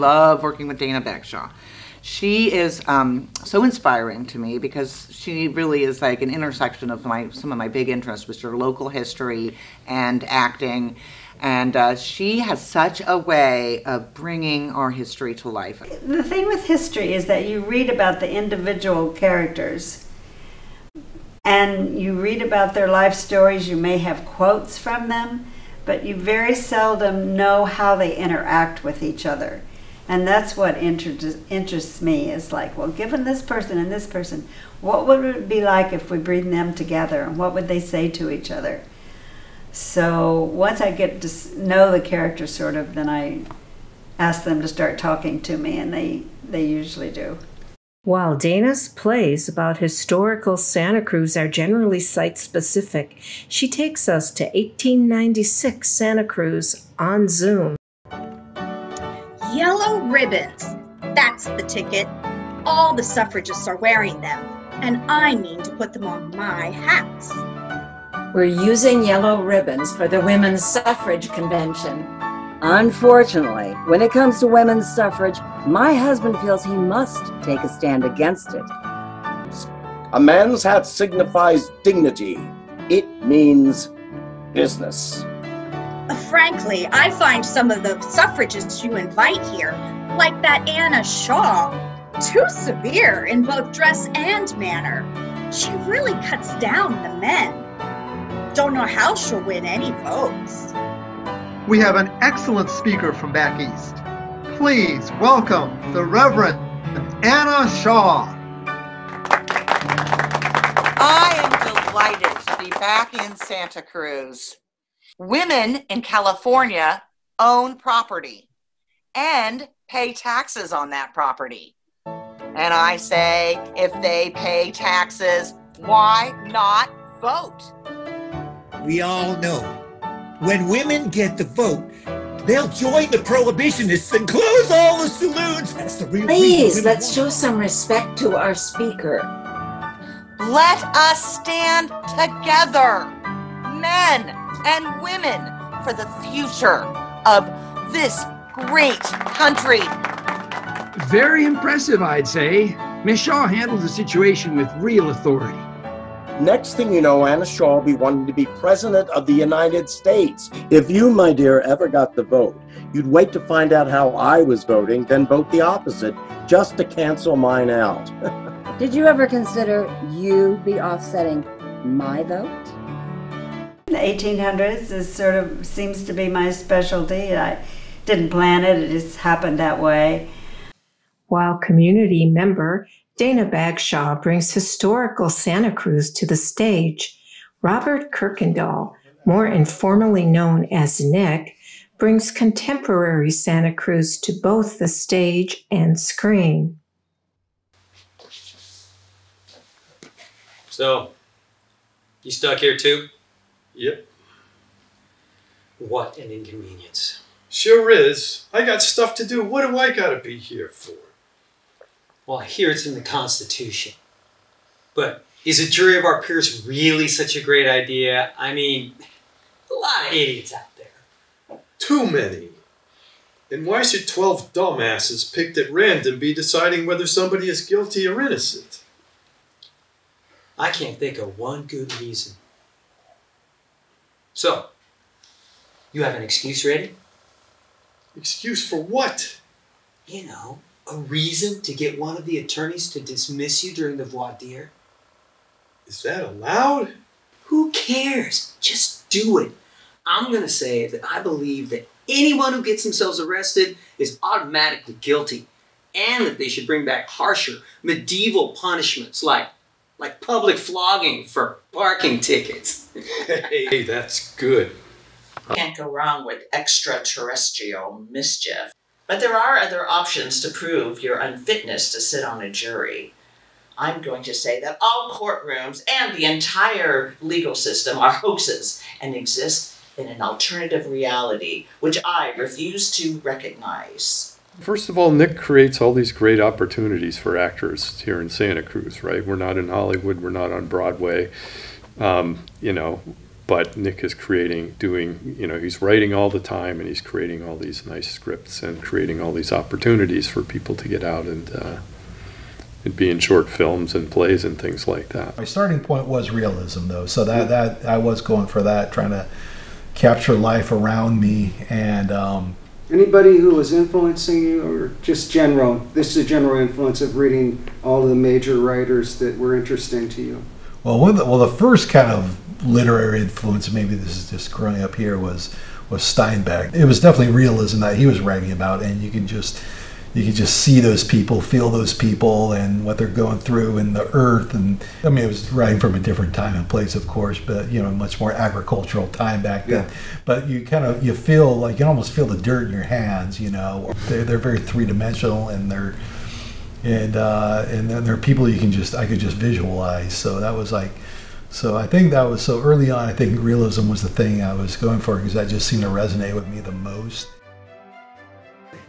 Love working with Dana Bagshaw. She is so inspiring to me because she really is like an intersection of some of my big interests, which are local history and acting. And she has such a way of bringing our history to life. The thing with history is that you read about the individual characters and you read about their life stories. You may have quotes from them, but you very seldom know how they interact with each other. And that's what interests me, is like, well, given this person and this person, what would it be like if we bring them together, and what would they say to each other? So once I get to know the characters sort of, then I ask them to start talking to me, and they usually do. While Dana's plays about historical Santa Cruz are generally site-specific, she takes us to 1896 Santa Cruz on Zoom. Yellow ribbons, that's the ticket. All the suffragists are wearing them, and I mean to put them on my hats. We're using yellow ribbons for the Women's Suffrage Convention. Unfortunately, when it comes to women's suffrage, my husband feels he must take a stand against it. A man's hat signifies dignity. It means business. Frankly, I find some of the suffragists you invite here, like that Anna Shaw, too severe in both dress and manner. She really cuts down the men. Don't know how she'll win any votes. We have an excellent speaker from back east. Please welcome the Reverend Anna Shaw. I am delighted to be back in Santa Cruz. Women in California own property and pay taxes on that property. And I say, if they pay taxes, why not vote? We all know when women get the vote, they'll join the prohibitionists and close all the saloons. That's the real Please, let's show some respect to our speaker. Let us stand together, men and women, for the future of this great country. Very impressive, I'd say. Miss Shaw handled the situation with real authority. Next thing you know, Anna Shaw will be wanting to be President of the United States. If you, my dear, ever got the vote, you'd wait to find out how I was voting, then vote the opposite, just to cancel mine out. Did you ever consider you be offsetting my vote? The 1800s is sort of seems to be my specialty. I didn't plan it, it just happened that way. While community member Dana Bagshaw brings historical Santa Cruz to the stage, Robert Kirkendall, more informally known as Nick, brings contemporary Santa Cruz to both the stage and screen. So, you stuck here too? Yep. What an inconvenience. Sure is. I got stuff to do. What do I gotta be here for? Well, I hear it's in the Constitution. But is a jury of our peers really such a great idea? I mean, a lot of idiots out there. Too many. And why should 12 dumbasses picked at random be deciding whether somebody is guilty or innocent? I can't think of one good reason. So, you have an excuse ready? Excuse for what? You know, a reason to get one of the attorneys to dismiss you during the voir dire. Is that allowed? Who cares? Just do it. I'm going to say that I believe that anyone who gets themselves arrested is automatically guilty, and that they should bring back harsher medieval punishments like public flogging for parking tickets. Hey, that's good. Can't go wrong with extraterrestrial mischief. But there are other options to prove your unfitness to sit on a jury. I'm going to say that all courtrooms and the entire legal system are hoaxes and exist in an alternative reality, which I refuse to recognize. First of all, Nick creates all these great opportunities for actors here in Santa Cruz, right? We're not in Hollywood, we're not on Broadway. You know, but Nick is he's writing all the time, and he's creating all these nice scripts and creating all these opportunities for people to get out and be in short films and plays and things like that. My starting point was realism, though, so that I was going for that, trying to capture life around me. And anybody who was influencing you, or just general? This is a general influence of reading all of the major writers that were interesting to you. Well, the first kind of literary influence, maybe this is just growing up here, was Steinbeck. It was definitely realism that he was writing about, and you could just see those people, feel those people, and what they're going through, and the earth. And I mean, it was writing from a different time and place, of course, but much more agricultural time back then. Yeah. But you feel like you almost feel the dirt in your hands. They're very three-dimensional, and then there are people I could just visualize. So that was like. So I think that was so early on. I think realism was the thing I was going for, because that just seemed to resonate with me the most.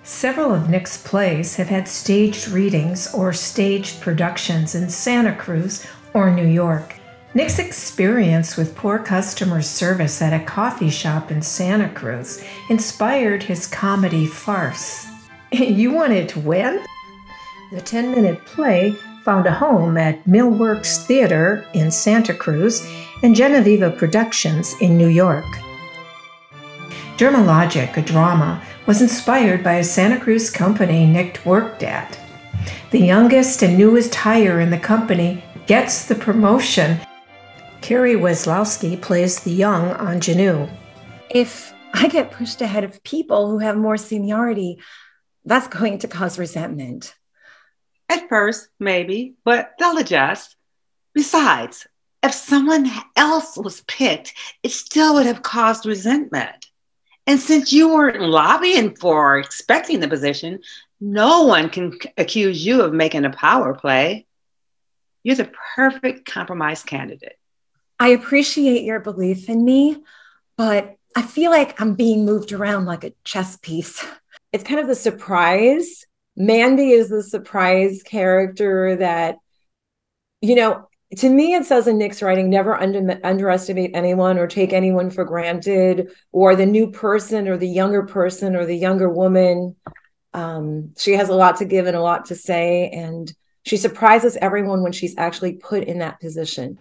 Several of Nick's plays have had staged readings or staged productions in Santa Cruz or New York. Nick's experience with poor customer service at a coffee shop in Santa Cruz inspired his comedy farce. You wanted to win? The 10-minute play found a home at Millworks Theater in Santa Cruz and Genevieve Productions in New York. Dermalogic, a drama, was inspired by a Santa Cruz company Nick worked at. The youngest and newest hire in the company gets the promotion. Carrie Weslowski plays the young ingenue. If I get pushed ahead of people who have more seniority, that's going to cause resentment. At first, maybe, but they'll adjust. Besides, if someone else was picked, it still would have caused resentment. And since you weren't lobbying for or expecting the position, no one can accuse you of making a power play. You're the perfect compromise candidate. I appreciate your belief in me, but I feel like I'm being moved around like a chess piece. It's kind of the surprise. Mandy is the surprise character that, to me, it says in Nick's writing, never underestimate anyone or take anyone for granted, or the new person or the younger woman. She has a lot to give and a lot to say, and she surprises everyone when she's actually put in that position.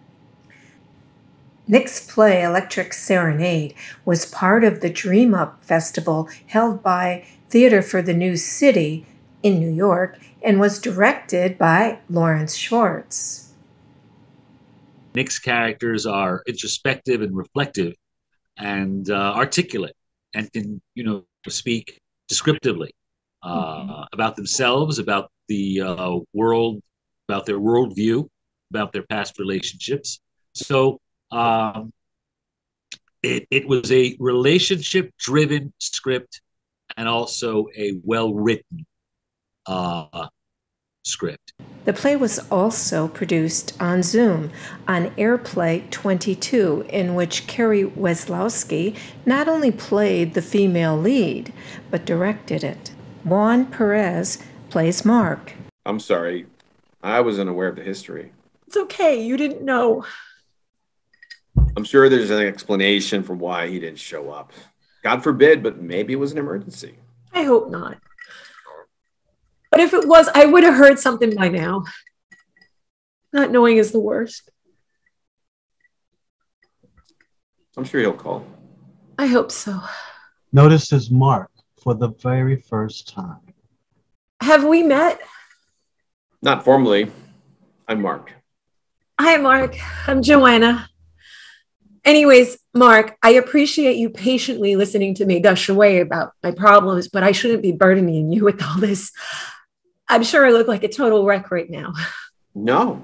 Nick's play, Electric Serenade, was part of the Dream Up Festival held by Theater for the New City in New York and was directed by Lawrence Schwartz. Nick's characters are introspective and reflective and articulate and can, speak descriptively about themselves, about the world, about their worldview, about their past relationships. So it was a relationship-driven script and also a well-written script. The play was also produced on Zoom on Airplay 22, in which Carrie Weslowski not only played the female lead, but directed it. Juan Perez plays Mark. I'm sorry. I wasn't aware of the history. It's okay. You didn't know. I'm sure there's an explanation for why he didn't show up. God forbid, but maybe it was an emergency. I hope not. But if it was, I would have heard something by now. Not knowing is the worst. I'm sure he'll call. I hope so. Noticed as Mark for the very first time. Have we met? Not formally. I'm Mark. Hi, Mark. I'm Joanna. Anyways, Mark, I appreciate you patiently listening to me gush away about my problems, but I shouldn't be burdening you with all this. I'm sure I look like a total wreck right now. No,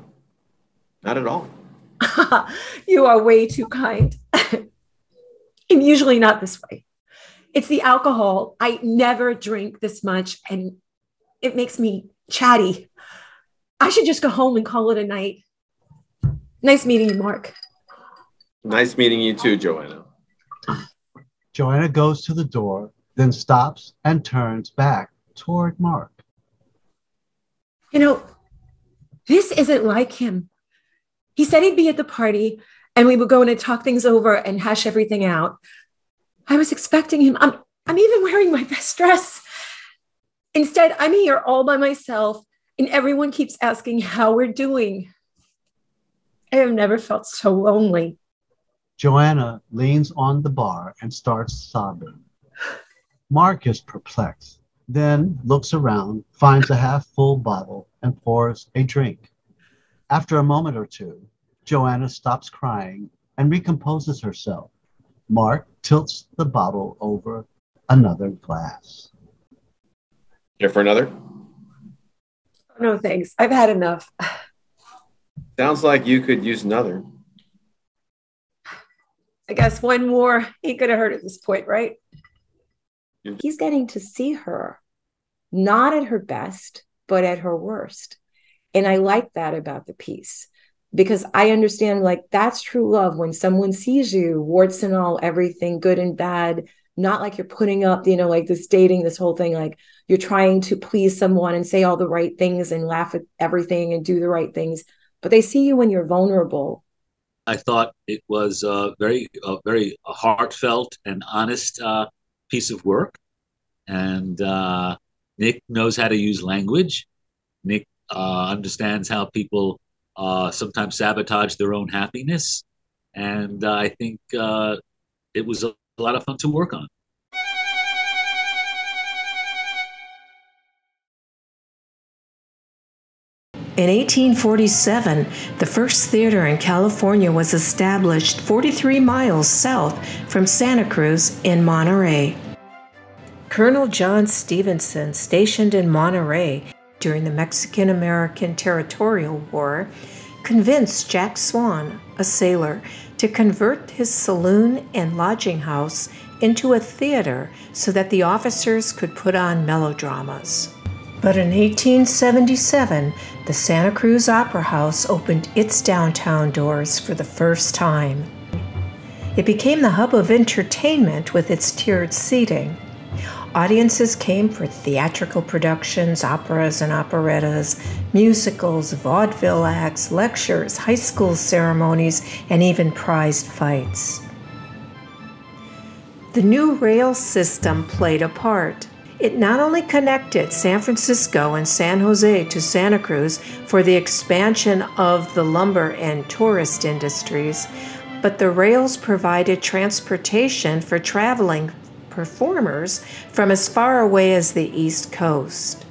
not at all. You are way too kind. I'm usually not this way. It's the alcohol. I never drink this much, and it makes me chatty. I should just go home and call it a night. Nice meeting you, Mark. Nice meeting you too, Joanna. Joanna goes to the door, then stops and turns back toward Mark. This isn't like him. He said he'd be at the party, and we would go in and talk things over and hash everything out. I was expecting him. I'm even wearing my best dress. Instead, I'm here all by myself, and everyone keeps asking how we're doing. I have never felt so lonely. Joanna leans on the bar and starts sobbing. Mark is perplexed, then looks around, finds a half-full bottle, and pours a drink. After a moment or two, Joanna stops crying and recomposes herself. Mark tilts the bottle over another glass. Here for another? No, thanks. I've had enough. Sounds like you could use another. I guess one more ain't gonna hurt at this point, right? He's getting to see her, not at her best, but at her worst. And I like that about the piece, because I understand, like, that's true love when someone sees you, warts and all, everything good and bad, not like you're putting up, like this dating, this whole thing, like you're trying to please someone and say all the right things and laugh at everything and do the right things. But they see you when you're vulnerable. I thought it was a very heartfelt and honest piece of work. And Nick knows how to use language. Nick understands how people sometimes sabotage their own happiness. And I think it was a lot of fun to work on. In 1847, the first theater in California was established 43 miles south from Santa Cruz in Monterey. Colonel John Stevenson, stationed in Monterey during the Mexican-American Territorial War, convinced Jack Swan, a sailor, to convert his saloon and lodging house into a theater so that the officers could put on melodramas. But in 1877, the Santa Cruz Opera House opened its downtown doors for the first time. It became the hub of entertainment with its tiered seating. Audiences came for theatrical productions, operas and operettas, musicals, vaudeville acts, lectures, high school ceremonies, and even prized fights. The new rail system played a part. It not only connected San Francisco and San Jose to Santa Cruz for the expansion of the lumber and tourist industries, but the rails provided transportation for traveling performers from as far away as the East Coast.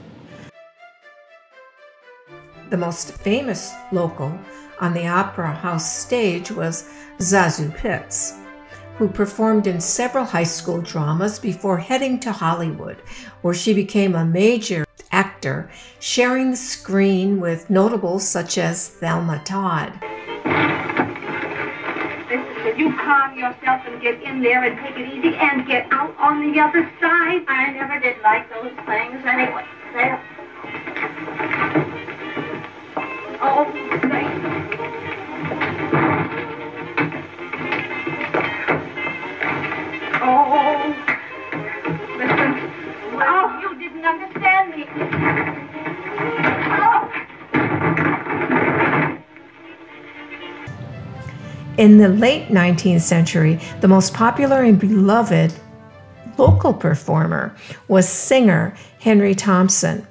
The most famous local on the Opera House stage was Zazu Pitts, who performed in several high school dramas before heading to Hollywood, where she became a major actor, sharing the screen with notables such as Thelma Todd. Could you calm yourself and get in there and take it easy and get out on the other side? I never did like those things anyway. There. Oh, thanks. Oh, listen. Oh, you didn't understand me. Oh. In the late 19th century, the most popular and beloved local performer was singer Henry Thompson.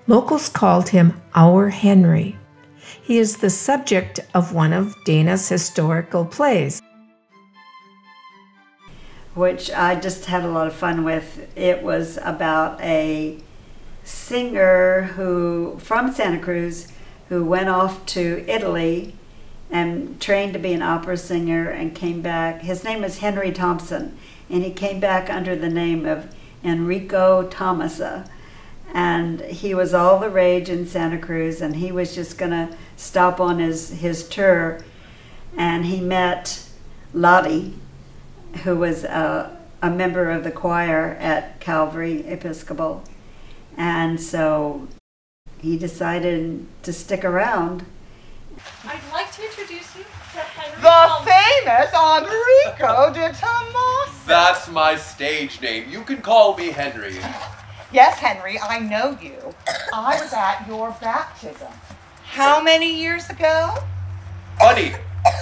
Locals called him Our Henry. He is the subject of one of Dana's historical plays, which I just had a lot of fun with. It was about a singer who from Santa Cruz who went off to Italy and trained to be an opera singer and came back. His name is Henry Thompson, and he came back under the name of Enrico Tomasa. And he was all the rage in Santa Cruz, and he was just gonna stop on his tour. And he met Lottie, who was a member of the choir at Calvary Episcopal. And so he decided to stick around. I'd like to introduce you to Henry The famous Enrico de Tomasa. That's my stage name. You can call me Henry. Yes, Henry, I know you. I was at your baptism. How many years ago? Funny,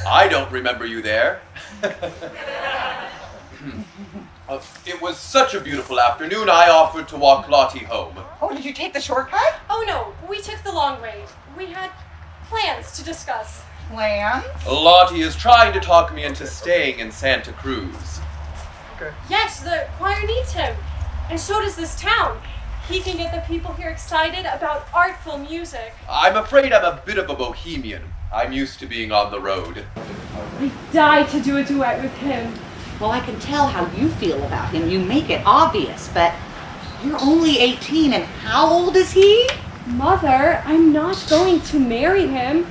I don't remember you there. It was such a beautiful afternoon, I offered to walk Lottie home. Oh, did you take the shortcut? Oh no, we took the long way. We had plans to discuss. Plans? Lottie is trying to talk me into staying in Santa Cruz. Yes, the choir needs him. And so does this town. He can get the people here excited about artful music. I'm afraid I'm a bit of a bohemian. I'm used to being on the road. I die to do a duet with him. Well, I can tell how you feel about him. You make it obvious, but you're only 18, and how old is he? Mother, I'm not going to marry him.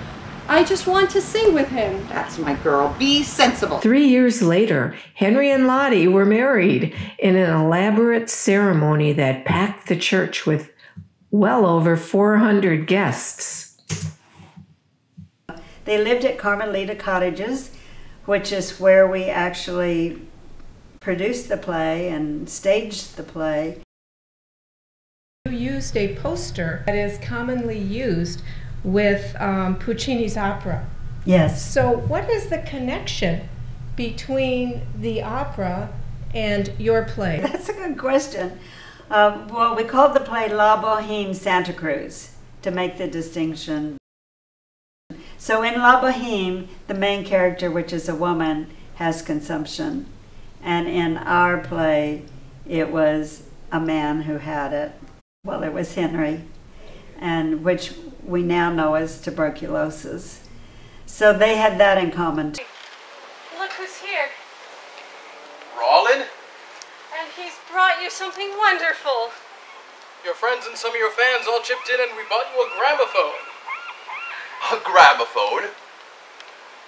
I just want to sing with him. That's my girl. Be sensible. 3 years later, Henry and Lottie were married in an elaborate ceremony that packed the church with well over 400 guests. They lived at Carmelita Cottages, which is where we actually produced the play and staged the play. You used a poster that is commonly used with Puccini's opera. Yes. So what is the connection between the opera and your play? That's a good question. Well, we called the play La Boheme Santa Cruz to make the distinction. So in La Boheme, the main character, which is a woman, has consumption. And in our play, it was a man who had it. Well, it was Henry, and which we now know as tuberculosis. So they had that in common. Look who's here. Rollin? And he's brought you something wonderful. Your friends and some of your fans all chipped in and we bought you a gramophone. A gramophone?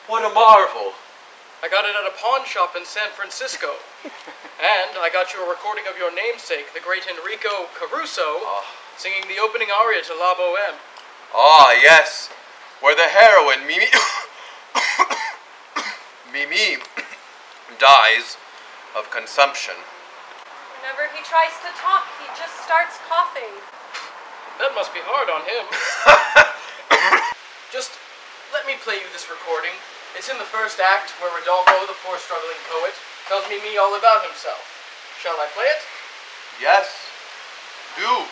What a marvel. I got it at a pawn shop in San Francisco. And I got you a recording of your namesake, the great Enrico Caruso, singing the opening aria to La Boheme. Ah, yes. Where the heroine, Mimi... Mimi dies of consumption. Whenever he tries to talk, he just starts coughing. That must be hard on him. Just let me play you this recording. It's in the first act where Rodolfo, the poor struggling poet, tells Mimi all about himself. Shall I play it? Yes, do.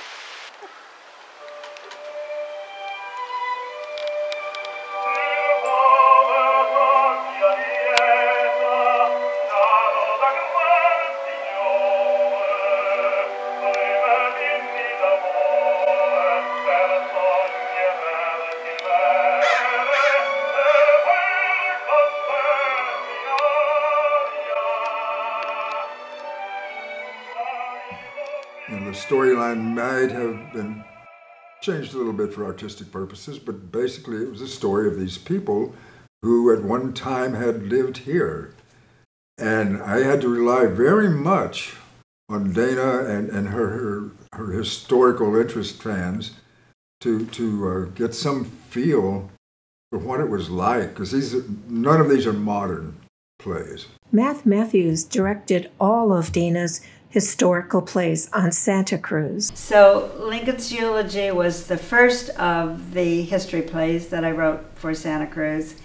And the storyline might have been changed a little bit for artistic purposes, but basically it was a story of these people who at one time had lived here. And I had to rely very much on Dana and her historical interest fans to get some feel for what it was like, because none of these are modern plays. Matt Matthews directed all of Dana's historical plays on Santa Cruz. So Lincoln's Eulogy was the first of the history plays that I wrote for Santa Cruz.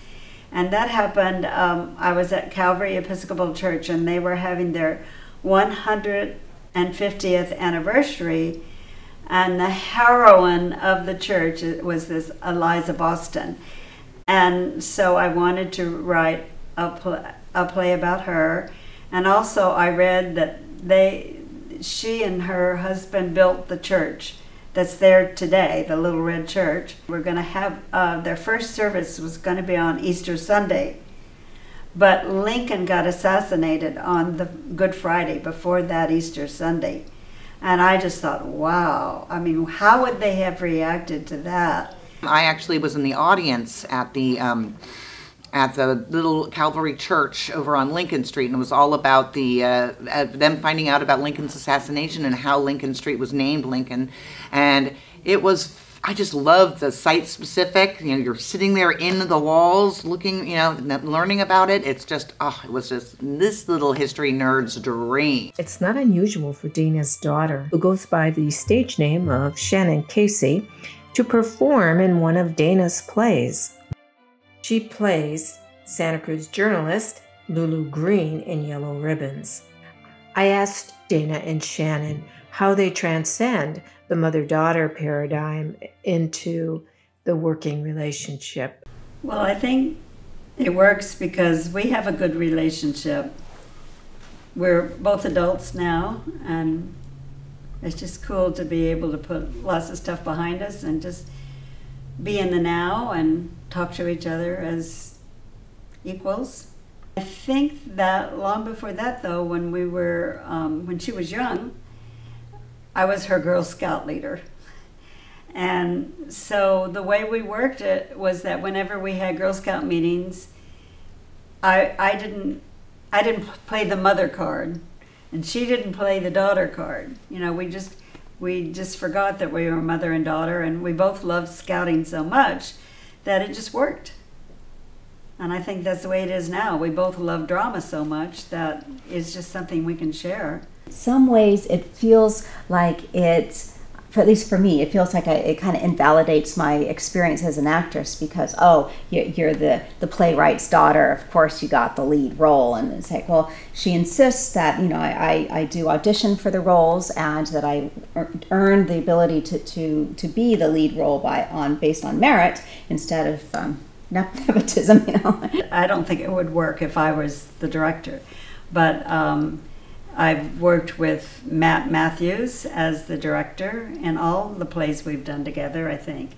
And that happened, I was at Calvary Episcopal Church and they were having their 150th anniversary. And the heroine of the church was this Eliza Boston. And so I wanted to write a play about her. And also I read that she and her husband built the church that's there today, the Little Red Church. We're going to have, their first service was going to be on Easter Sunday, but Lincoln got assassinated on the Good Friday before that Easter Sunday. And I just thought, wow, I mean, how would they have reacted to that? I actually was in the audience at the little Calvary Church over on Lincoln Street, and it was all about them finding out about Lincoln's assassination and how Lincoln Street was named Lincoln. And it was, I just loved the site-specific, you're sitting there in the walls looking, learning about it. It's just, it was just this little history nerd's dream. It's not unusual for Dana's daughter, who goes by the stage name of Shannon Casey, to perform in one of Dana's plays. She plays Santa Cruz journalist Lulu Green in Yellow Ribbons. I asked Dana and Shannon how they transcend the mother-daughter paradigm into the working relationship. Well, I think it works because we have a good relationship. We're both adults now, and it's just cool to be able to put lots of stuff behind us and just be in the now and talk to each other as equals. I think that long before that, though, when we were, when she was young, I was her Girl Scout leader. And so the way we worked it was that whenever we had Girl Scout meetings, I didn't play the mother card, and she didn't play the daughter card. You know, we just forgot that we were mother and daughter, and we both loved scouting so much that it just worked. And I think that's the way it is now. We both love drama so much that it's just something we can share. In some ways, it feels like at least for me, it feels like it kind of invalidates my experience as an actress because, oh, you're the playwright's daughter. Of course, you got the lead role. And it's like, well, she insists that, you know, I do audition for the roles and that I earn the ability to be the lead role based on merit instead of nepotism, you know. I don't think it would work if I was the director, but I've worked with Matt Matthews as the director in all the plays we've done together, I think.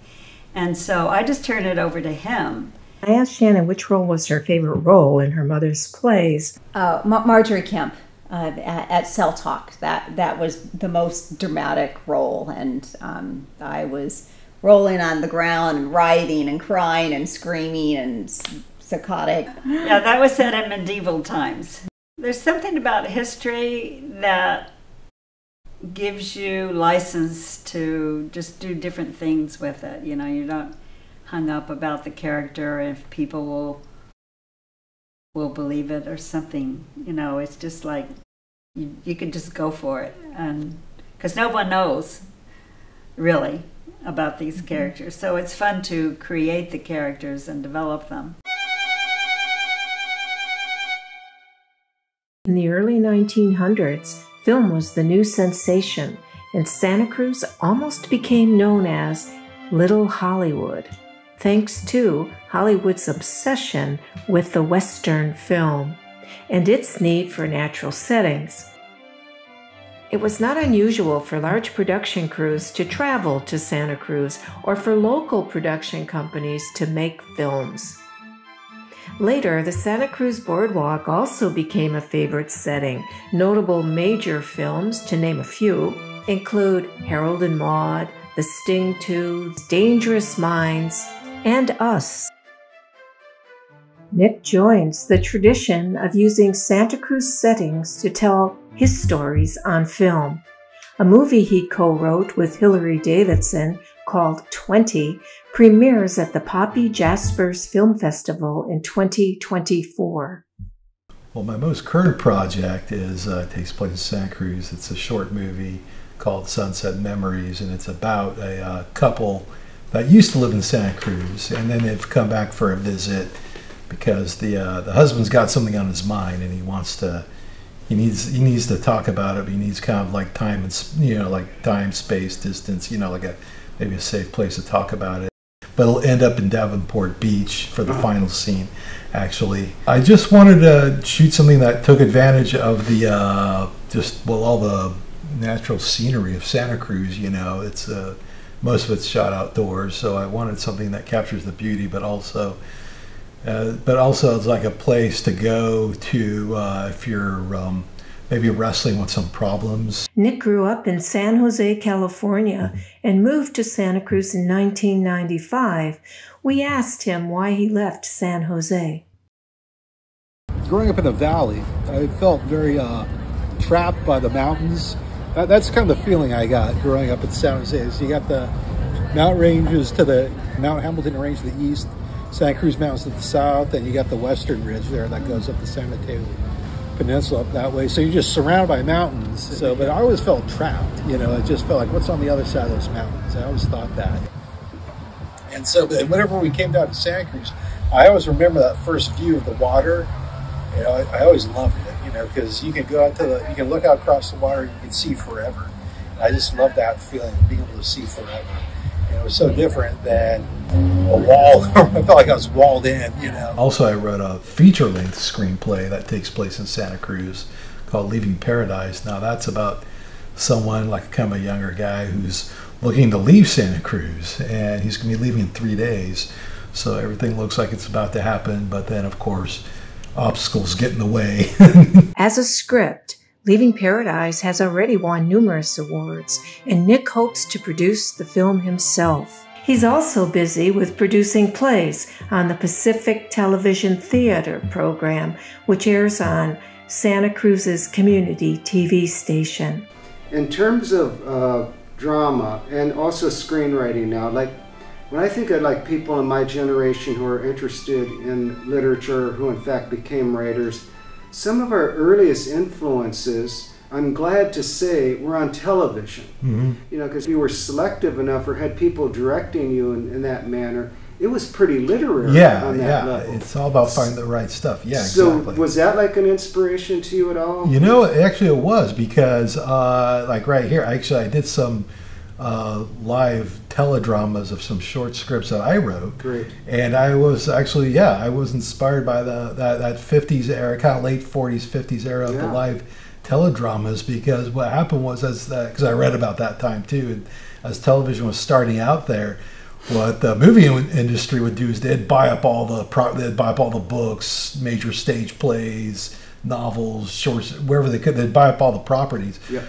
And so I just turned it over to him. I asked Shannon which role was her favorite role in her mother's plays. Marjorie Kemp at Cell Talk. That was the most dramatic role, and I was rolling on the ground and writhing and crying and screaming and psychotic. Yeah, that was set in medieval times. There's something about history that gives you license to just do different things with it. You know, you're not hung up about the character if people will believe it or something. You know, it's just like you can just go for it, and because no one knows really about these characters, so it's fun to create the characters and develop them. In the early 1900s, film was the new sensation, and Santa Cruz almost became known as Little Hollywood, thanks to Hollywood's obsession with the Western film and its need for natural settings. It was not unusual for large production crews to travel to Santa Cruz or for local production companies to make films. Later, the Santa Cruz Boardwalk also became a favorite setting. Notable major films, to name a few, include Harold and Maude, The Sting 2, Dangerous Minds, and Us. Nick joins the tradition of using Santa Cruz settings to tell his stories on film. A movie he co-wrote with Hilary Davidson called 20 premieres at the Poppy Jaspers Film Festival in 2024. Well, my most current project takes place in Santa Cruz. It's a short movie called Sunset Memories, and it's about a couple that used to live in Santa Cruz, and then they've come back for a visit because the husband's got something on his mind, and he needs to talk about it. But he needs kind of like time and like time, space, distance, like maybe a safe place to talk about it. But it'll end up in Davenport Beach for the final scene. Actually, I just wanted to shoot something that took advantage of the all the natural scenery of Santa Cruz. It's most of it's shot outdoors, so I wanted something that captures the beauty, but also it's like a place to go to if you're maybe wrestling with some problems. Nick grew up in San Jose, California, and moved to Santa Cruz in 1995. We asked him why he left San Jose. Growing up in the valley, I felt very trapped by the mountains. That's kind of the feeling I got growing up in San Jose. So you got the mountain ranges to the Mount Hamilton Range to the east, Santa Cruz Mountains to the south, and you got the western ridge there that goes up the San Mateo Peninsula up that way. So you're just surrounded by mountains. But I always felt trapped. It just felt like, what's on the other side of those mountains? I always thought that. And so whenever we came down to Santa Cruz, I always remember that first view of the water. You know, I always loved it, you know, because you can go out to you can look out across the water, you can see forever. And I just love that feeling, being able to see forever. And it was so different than a wall. I felt like I was walled in, you know. Also, I wrote a feature-length screenplay that takes place in Santa Cruz called Leaving Paradise. Now, that's about someone, like kind of a younger guy who's looking to leave Santa Cruz, and he's going to be leaving in 3 days. So everything looks like it's about to happen, but then, of course, obstacles get in the way. As a script, Leaving Paradise has already won numerous awards, and Nick hopes to produce the film himself. He's also busy with producing plays on the Pacific Television Theater program, which airs on Santa Cruz's community TV station. In terms of drama and also screenwriting now, like when I think of like people in my generation who are interested in literature, who in fact became writers, some of our earliest influences, I'm glad to say, were on television. Mm-hmm. You know, because you were selective enough or had people directing you in that manner. It was pretty literary on that level. It's all about finding the right stuff. Yeah, so exactly. Was that like an inspiration to you at all? You know, actually it was, because like right here, actually I did some live teledramas of some short scripts that I wrote. Great. And I was actually, I was inspired by that 50s era, kind of late 40s, 50s era of the live teledramas, because what happened was, because I read about that time too, and as television was starting out there, what the movie industry would do is they'd buy up all the books, major stage plays, novels, shorts, wherever they could. They'd buy up all the properties. Yeah.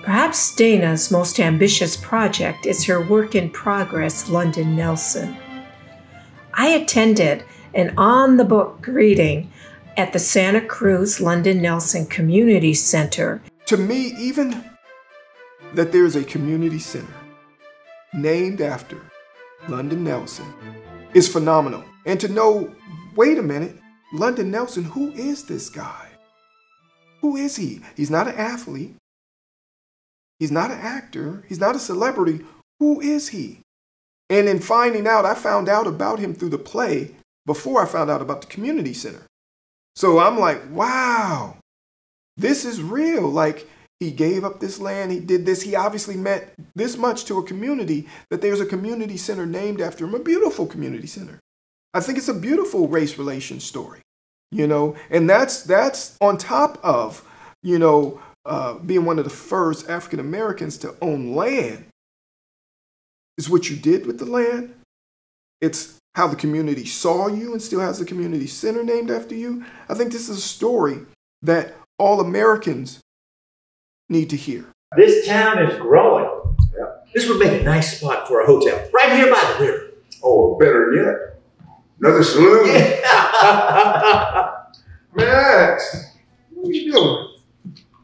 Perhaps Dana's most ambitious project is her work-in-progress London Nelson. I attended an on-the-book reading at the Santa Cruz London Nelson Community Center. To me, even that there's a community center named after London Nelson is phenomenal. And to know, wait a minute, London Nelson, who is this guy? Who is he? He's not an athlete. He's not an actor. He's not a celebrity. Who is he? And in finding out, I found out about him through the play before I found out about the community center. So I'm like, wow, this is real. Like, he gave up this land. He did this. He obviously meant this much to a community that there's a community center named after him, a beautiful community center. I think it's a beautiful race relations story, you know, and that's on top of, you know, being one of the first African Americans to own land. It's what you did with the land. It's how the community saw you and still has a community center named after you. I think this is a story that all Americans need to hear. This town is growing. Yeah. This would make a nice spot for a hotel, right here by the river. Oh, better yet, another saloon. Yeah. Max, what are you doing?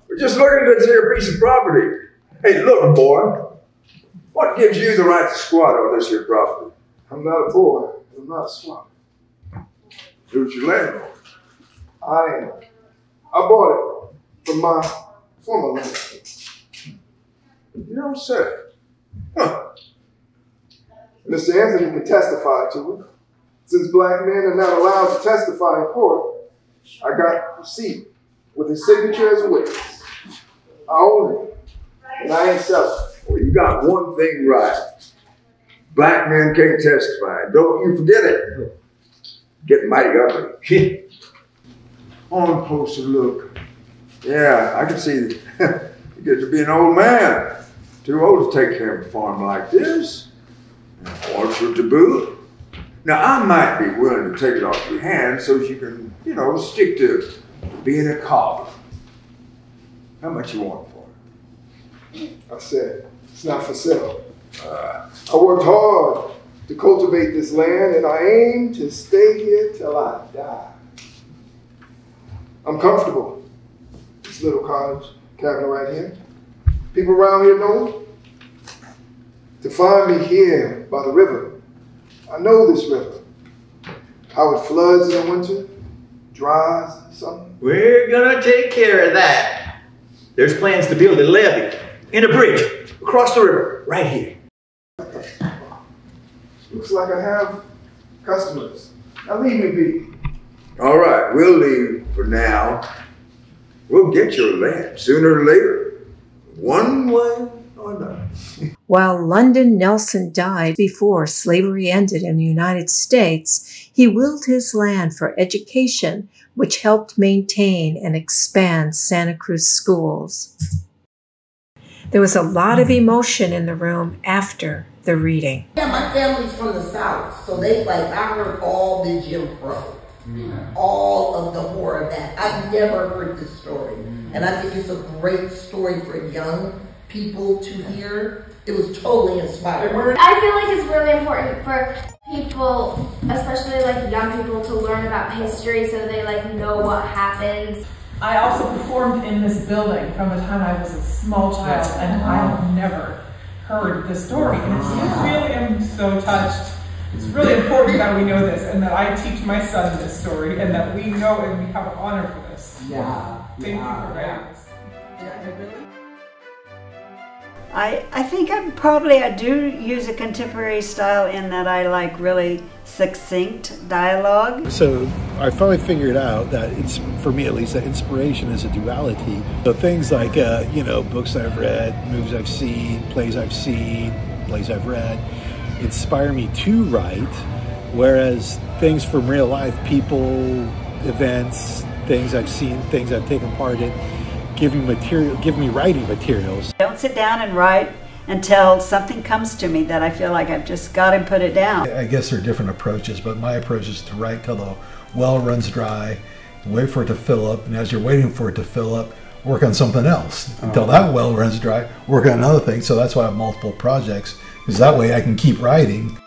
We're just looking at this here piece of property. Hey, look, boy. What gives you the right to squat on this here property? I'm not a boy. I'm not a squatter. Who's your landlord? I am. I bought it from my former landlord. You don't say. Huh. Mr. Anthony can testify to it. Since black men are not allowed to testify in court, I got a receipt with his signature as a witness. I own it, and I ain't selling. Well, you got one thing right. Black men can't testify. Don't you forget it. Getting mighty ugly. On a closer look. Yeah, I can see that. You get to be an old man. Too old to take care of a farm like this. Orchard to boot. Now, I might be willing to take it off your hands so you can, you know, stick to being a cobbler. How much you want for it? I said, it's not for sale. I worked hard to cultivate this land, and I aim to stay here till I die. I'm comfortable. This little cottage cabin right here. People around here know to find me here by the river. I know this river, how it floods in the winter, dries in summer. We're gonna take care of that. There's plans to build a levee and a bridge across the river, right here. Looks like I have customers. Now leave me be. All right, we'll leave for now. We'll get your land sooner or later, one way or another. While London Nelson died before slavery ended in the United States, he willed his land for education, which helped maintain and expand Santa Cruz schools. There was a lot of emotion in the room after the reading. Yeah, my family's from the South, so I heard all the Jim Crow, all of the horror of that. I've never heard this story, and I think it's a great story for young people to hear. It was totally inspiring. I feel like it's really important for people, especially young people, to learn about history so they know what happens. I also performed in this building from the time I was a small child, and I have never heard the story. And I really am so touched. It's really important that we know this, and that I teach my son this story, and that we know and we have an honor for this. Yeah. Thank you for writing this. I think I do use a contemporary style in that I like really succinct dialogue. So I finally figured out that it's, for me at least, that inspiration is a duality. So things like, books I've read, movies I've seen, plays I've read, inspire me to write, whereas things from real life, people, events, things I've seen, things I've taken part in, give me writing materials. Don't sit down and write until something comes to me that I feel like I've just got to put it down. I guess there are different approaches, but my approach is to write till the well runs dry, wait for it to fill up, and as you're waiting for it to fill up, work on something else. Until that well runs dry, work on another thing. So that's why I have multiple projects, because that way I can keep writing.